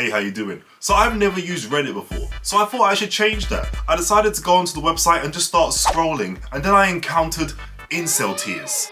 Hey, how you doing? So I've never used Reddit before, so I thought I should change that. I decided to go onto the website and just start scrolling, and then I encountered IncelTears.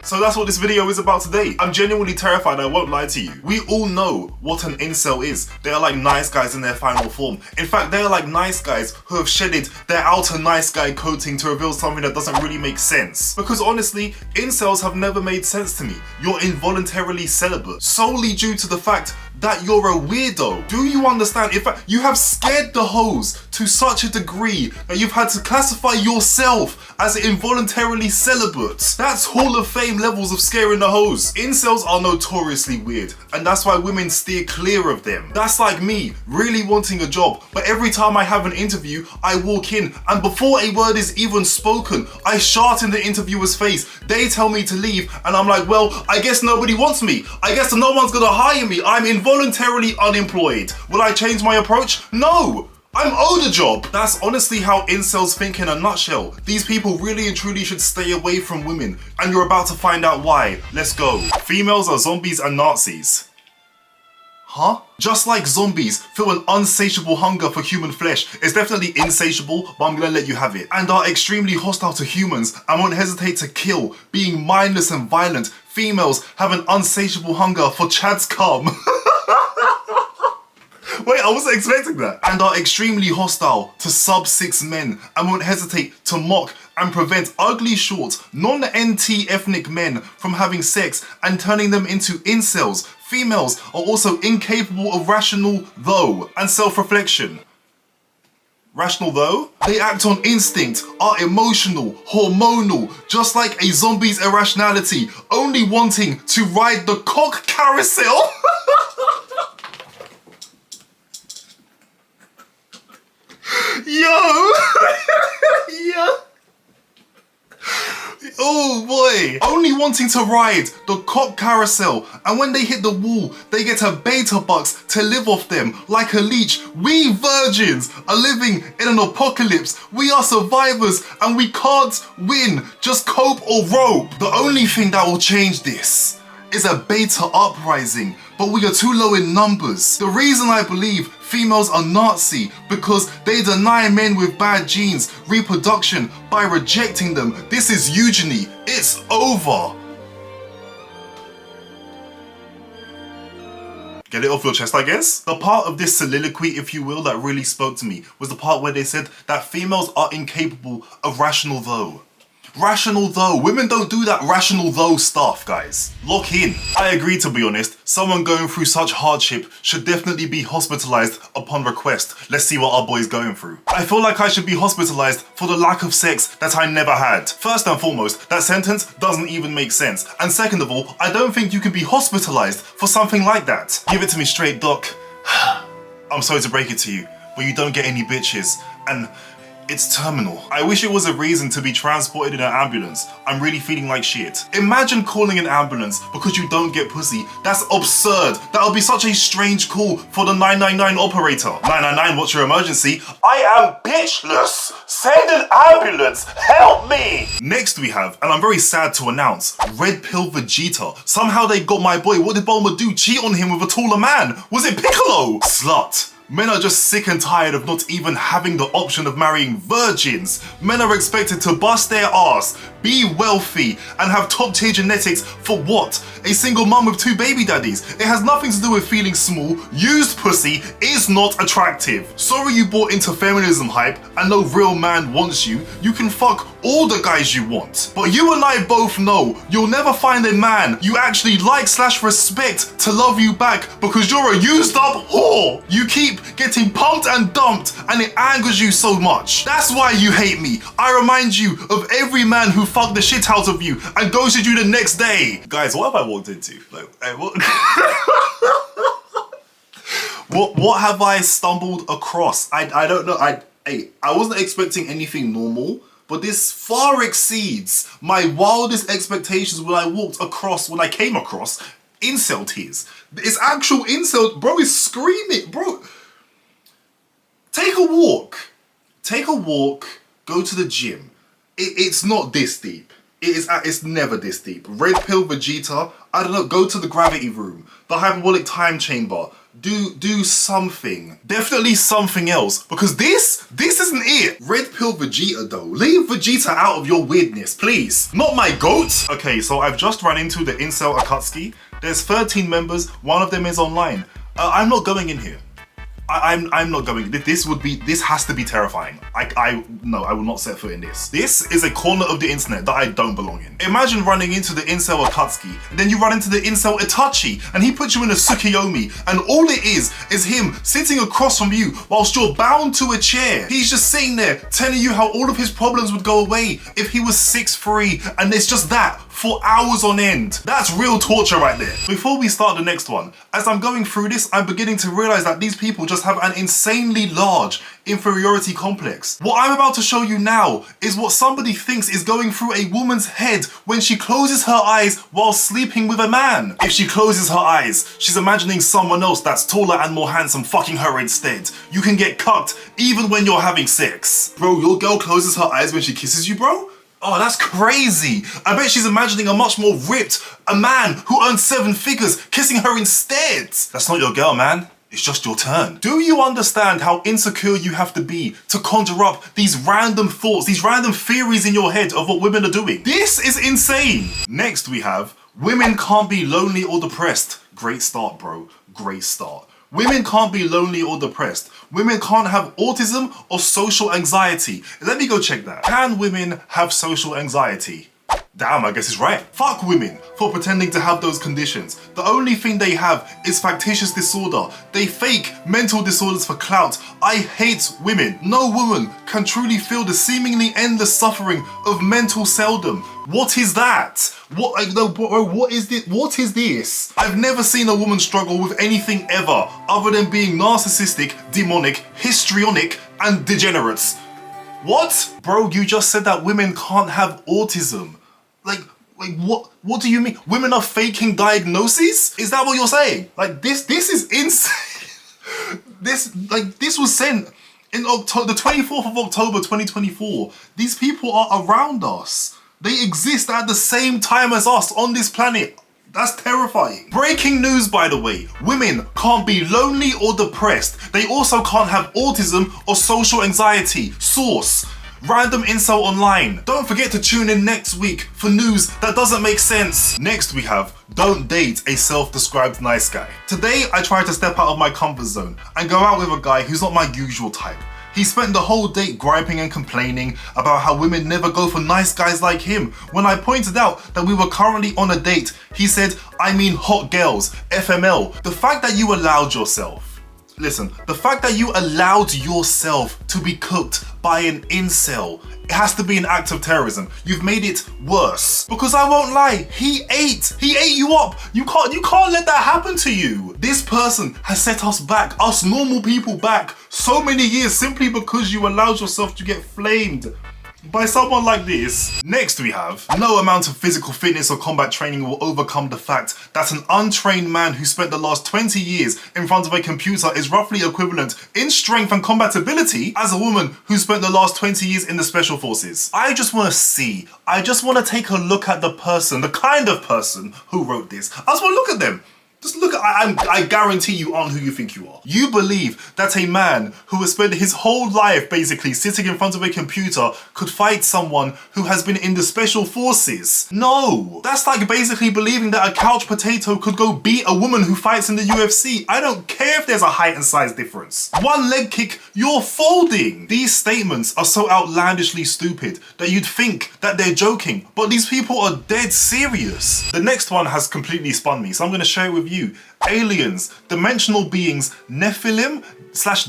So that's what this video is about today. I'm genuinely terrified, I won't lie to you. We all know what an incel is. They are like nice guys in their final form. In fact, they are like nice guys who have shedded their outer nice guy coating to reveal something that doesn't really make sense. Because honestly, incels have never made sense to me. You're involuntarily celibate, solely due to the fact that you're a weirdo. Do you understand? In fact, you have scared the hoes to such a degree that you've had to classify yourself as involuntarily celibate. That's Hall of Fame levels of scaring the hoes. Incels are notoriously weird, and that's why women steer clear of them. That's like me, really wanting a job, but every time I have an interview, I walk in, and before a word is even spoken, I shout in the interviewer's face. They tell me to leave, and I'm like, well, I guess nobody wants me. I guess no one's gonna hire me. I'm involuntarily unemployed. Will I change my approach? No! I'm owed a job! That's honestly how incels think in a nutshell. These people really and truly should stay away from women, and you're about to find out why. Let's go. Females are zombies and Nazis. Huh? Just like zombies feel an unsatiable hunger for human flesh, it's definitely insatiable, but I'm gonna let you have it, and are extremely hostile to humans and won't hesitate to kill, being mindless and violent, females have an unsatiable hunger for Chad's cum. Wait, I wasn't expecting that. And are extremely hostile to sub-6 men and won't hesitate to mock and prevent ugly, short, non-NT ethnic men from having sex and turning them into incels. Females are also incapable of rational though and self-reflection. Rational though? They act on instinct, are emotional, hormonal, just like a zombie's irrationality, only wanting to ride the cock carousel. Yo! Yeah. Oh boy! Only wanting to ride the cock carousel, and when they hit the wall, they get a beta bucks to live off them like a leech. We virgins are living in an apocalypse. We are survivors and we can't win. Just cope or rope. The only thing that will change this is a beta uprising, but we are too low in numbers. The reason I believe females are Nazi because they deny men with bad genes reproduction by rejecting them. This is eugery. It's over. Get it off your chest, I guess? The part of this soliloquy, if you will, that really spoke to me was the part where they said that females are incapable of rational though. Rational though. Women don't do that rational though stuff, guys. Lock in. I agree, to be honest. Someone going through such hardship should definitely be hospitalized upon request. Let's see what our boy's going through. I feel like I should be hospitalized for the lack of sex that I never had. First and foremost, that sentence doesn't even make sense. And second of all, I don't think you can be hospitalized for something like that. Give it to me straight, doc. I'm sorry to break it to you, but you don't get any bitches. And it's terminal. I wish it was a reason to be transported in an ambulance. I'm really feeling like shit. Imagine calling an ambulance because you don't get pussy. That's absurd. That would be such a strange call for the 999 operator. 999, what's your emergency? I am bitchless. Send an ambulance. Help me. Next we have, and I'm very sad to announce, Red Pill Vegeta. Somehow they got my boy. What did Bulma do? Cheat on him with a taller man? Was it Piccolo? Slut. Men are just sick and tired of not even having the option of marrying virgins. Men are expected to bust their ass, be wealthy, and have top tier genetics for what? A single mum with 2 baby daddies. It has nothing to do with feeling small. Used pussy is not attractive. Sorry you bought into feminism hype and no real man wants you. You can fuck all the guys you want. But you and I both know you'll never find a man you actually like / respect to love you back because you're a used up whore. You keep getting pumped and dumped and it angers you so much. That's why you hate me. I remind you of every man who fucked the shit out of you and ghosted you the next day. Guys, what have I walked into? Like, hey, what? What have I stumbled across? I don't know. I wasn't expecting anything normal, but this far exceeds my wildest expectations when I came across IncelTears. It's actual incel, bro is screaming, bro. Take a walk, go to the gym. It's not this deep. It's never this deep. Red Pill Vegeta, I don't know, go to the gravity room, the hyperbolic time chamber, do something. Definitely something else. Because this isn't it. Red Pill Vegeta though. Leave Vegeta out of your weirdness, please. Not my goat. Okay, so I've just run into the Incel Akatsuki. There's 13 members, one of them is online. I'm not going in here. I'm not going. This has to be terrifying. No, I will not set foot in this. This is a corner of the internet that I don't belong in. Imagine running into the Incel Akatsuki, and then you run into the Incel Itachi, and he puts you in a Tsukiyomi, and all it is him sitting across from you whilst you're bound to a chair. He's just sitting there telling you how all of his problems would go away if he was 6'3", and it's just that for hours on end. That's real torture right there. Before we start the next one, as I'm going through this, I'm beginning to realize that these people just have an insanely large inferiority complex. What I'm about to show you now is what somebody thinks is going through a woman's head when she closes her eyes while sleeping with a man. If she closes her eyes, she's imagining someone else that's taller and more handsome fucking her instead. You can get cucked even when you're having sex. Bro, your girl closes her eyes when she kisses you, bro? Oh, that's crazy. I bet she's imagining a much more ripped, a man who earns 7 figures kissing her instead. That's not your girl, man. It's just your turn. Do you understand how insecure you have to be to conjure up these random thoughts, these random theories in your head of what women are doing? This is insane. Next we have, women can't be lonely or depressed. Great start, bro. Great start. Women can't be lonely or depressed. Women can't have autism or social anxiety. Let me go check that. Can women have social anxiety? Damn, I guess it's right. Fuck women for pretending to have those conditions. The only thing they have is factitious disorder. They fake mental disorders for clout. I hate women. No woman can truly feel the seemingly endless suffering of mental seldom. What is that? What is this? What is this? I've never seen a woman struggle with anything ever other than being narcissistic, demonic, histrionic, and degenerates. What? Bro, you just said that women can't have autism. Like what do you mean? Women are faking diagnoses? Is that what you're saying? Like this is insane. This was sent in October, the 24th of October 2024. These people are around us. They exist at the same time as us on this planet. That's terrifying. Breaking news, by the way. Women can't be lonely or depressed. They also can't have autism or social anxiety. Source: Random Incel Online. Don't forget to tune in next week for news that doesn't make sense. Next we have, don't date a self-described nice guy. Today I tried to step out of my comfort zone and go out with a guy who's not my usual type. He spent the whole date griping and complaining about how women never go for nice guys like him. When I pointed out that we were currently on a date, he said, I mean hot girls, FML. The fact that you allowed yourself to be cooked by an incel, it has to be an act of terrorism. You've made it worse. Because I won't lie, he ate you up. You can't let that happen to you. This person has set us normal people back so many years simply because you allowed yourself to get flamed by someone like this. Next we have, no amount of physical fitness or combat training will overcome the fact that an untrained man who spent the last 20 years in front of a computer is roughly equivalent in strength and combatability as a woman who spent the last 20 years in the special forces. I just want to take a look at the person, the kind of person who wrote this. I just want to look at them. Just look, I guarantee you aren't who you think you are. You believe that a man who has spent his whole life basically sitting in front of a computer could fight someone who has been in the special forces. No, that's like basically believing that a couch potato could go beat a woman who fights in the UFC. I don't care if there's a height and size difference. One leg kick, you're folding. These statements are so outlandishly stupid that you'd think that they're joking, but these people are dead serious. The next one has completely spun me, so I'm gonna share it with you. Aliens, dimensional beings, Nephilim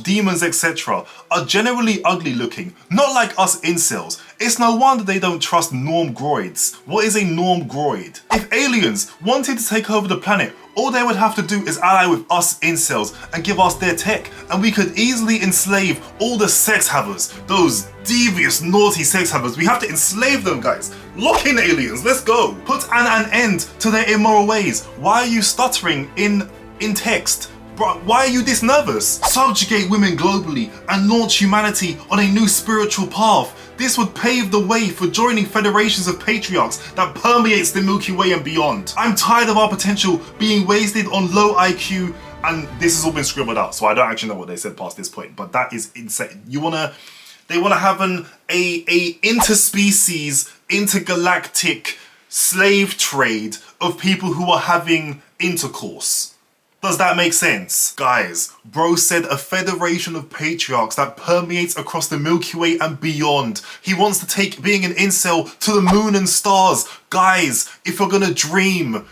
/ demons, etc. are generally ugly looking, not like us incels. It's no wonder they don't trust norm groids. What is a norm groid? If aliens wanted to take over the planet, all they would have to do is ally with us incels and give us their tech, and we could easily enslave all the sex havers, those devious, naughty sex havers. We have to enslave them, guys. Lock in aliens, let's go. Put an end to their immoral ways. Why are you stuttering in text? Bro, why are you this nervous? Subjugate women globally and launch humanity on a new spiritual path. This would pave the way for joining federations of patriarchs that permeates the Milky Way and beyond. I'm tired of our potential being wasted on low IQ And this has all been scribbled out, so I don't actually know what they said past this point, but that is insane. They wanna have a interspecies, intergalactic slave trade of people who are having intercourse. Does that make sense? Guys, bro said a federation of patriarchs that permeates across the Milky Way and beyond. He wants to take being an incel to the moon and stars. Guys, if you're gonna dream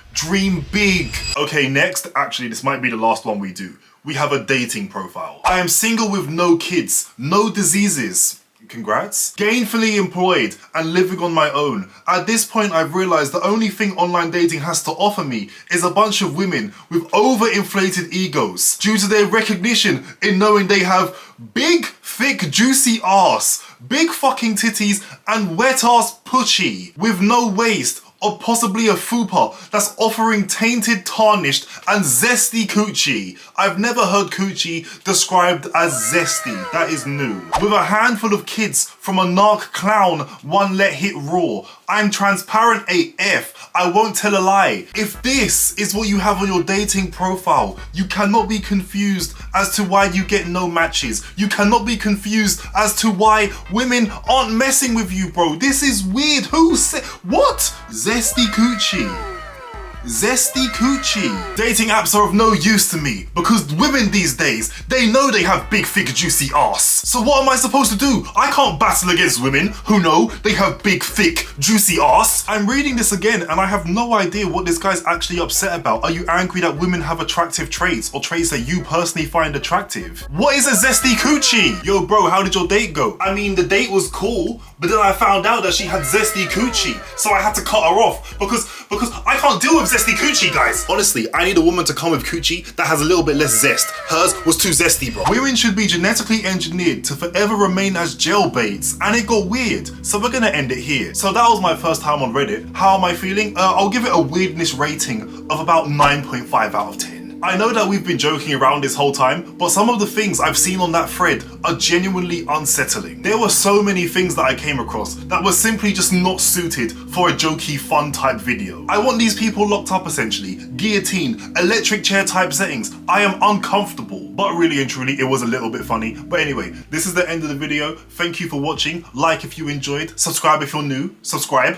big. Okay, next, actually this might be the last one we do. We have a dating profile. I am single with no kids, no diseases. Congrats. Gainfully employed and living on my own. At this point, I've realized the only thing online dating has to offer me is a bunch of women with overinflated egos due to their recognition in knowing they have big, thick, juicy ass, big fucking titties, and wet ass poochie with no waist, or possibly a fupa that's offering tainted, tarnished, and zesty coochie. I've never heard coochie described as zesty. That is new. With a handful of kids from a narc clown, one let hit raw. I'm transparent AF. I won't tell a lie. If this is what you have on your dating profile, you cannot be confused as to why you get no matches. You cannot be confused as to why women aren't messing with you, bro. This is weird. Who said what? Zesty coochie. Zesty coochie. Dating apps are of no use to me because women these days, they know they have big, thick, juicy ass. So what am I supposed to do? I can't battle against women who know they have big, thick, juicy ass. I'm reading this again and I have no idea what this guy's actually upset about. Are you angry that women have attractive traits or traits that you personally find attractive? What is a zesty coochie? Yo bro, how did your date go? I mean, the date was cool, but then I found out that she had zesty coochie, so I had to cut her off because I can't deal with zesty coochie, guys. Honestly, I need a woman to come with coochie that has a little bit less zest. Hers was too zesty, bro. Women should be genetically engineered to forever remain as jailbaits, and it got weird, so we're gonna end it here. So that was my first time on Reddit. How am I feeling? I'll give it a weirdness rating of about 9.5 out of 10. I know that we've been joking around this whole time, but some of the things I've seen on that thread are genuinely unsettling. There were so many things that I came across that were simply just not suited for a jokey, fun type video. I want these people locked up essentially, guillotine, electric chair type settings. I am uncomfortable, but really and truly it was a little bit funny. But anyway, this is the end of the video. Thank you for watching. Like if you enjoyed, subscribe if you're new, subscribe.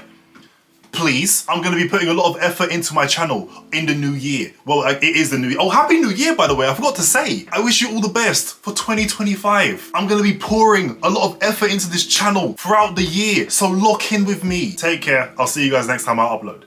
Please, I'm going to be putting a lot of effort into my channel in the new year. Well, it is the new year. Oh, Happy New Year, by the way. I forgot to say. I wish you all the best for 2025. I'm going to be pouring a lot of effort into this channel throughout the year. So lock in with me. Take care. I'll see you guys next time I upload.